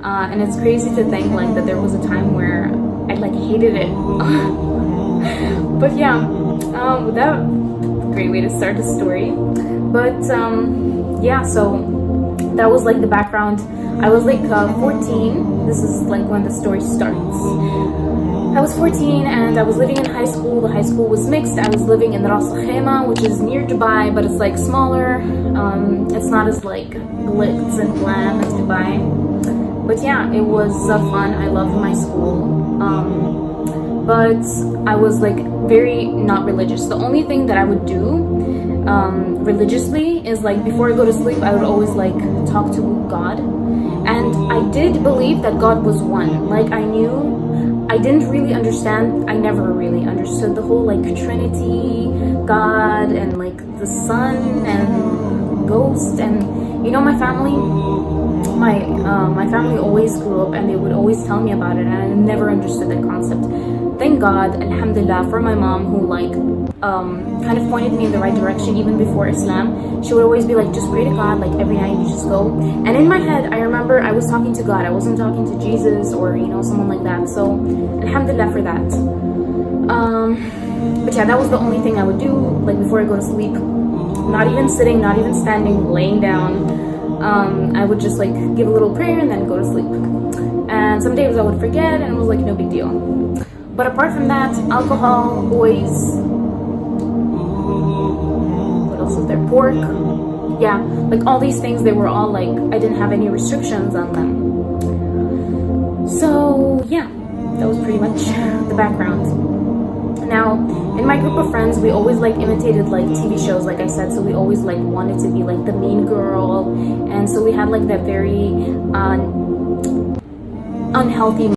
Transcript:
And it's crazy to think like that there was a time where I like hated it. But yeah, that great way to start the story. But yeah, so that was like the background. I was like 14. This is like when the story starts. I was 14 and I was living in high school. The high school was mixed. I was living in Ras Al Khaimah, which is near Dubai, but it's like smaller. It's not as like glitz and glam as Dubai. But yeah, it was fun. I loved my school. But I was like very not religious. The only thing that I would do religiously is like before I go to sleep, I would always like talk to God. And I did believe that God was one. Like I didn't really understand, I never really understood the whole like Trinity, God, and like the sun and ghost. And you know, my family always grew up and they would always tell me about it, and I never understood that concept. Thank God, alhamdulillah, for my mom who like kind of pointed me in the right direction even before Islam. She would always be like, just pray to God, like every night you just go. And in my head, I remember I was talking to God. I wasn't talking to Jesus or, you know, someone like that. So alhamdulillah for that. But yeah, that was the only thing I would do like before I go to sleep. Not even sitting, not even standing, laying down. I would just like give a little prayer and then go to sleep. And some days I would forget and it was like no big deal. But apart from that, alcohol, boys, what else is there? Pork. Yeah, like all these things, they were all like, I didn't have any restrictions on them. So yeah, that was pretty much the background. Now, in my group of friends, we always like imitated like TV shows, like I said, so we always like wanted to be like the mean girl. And so we had like that very unhealthy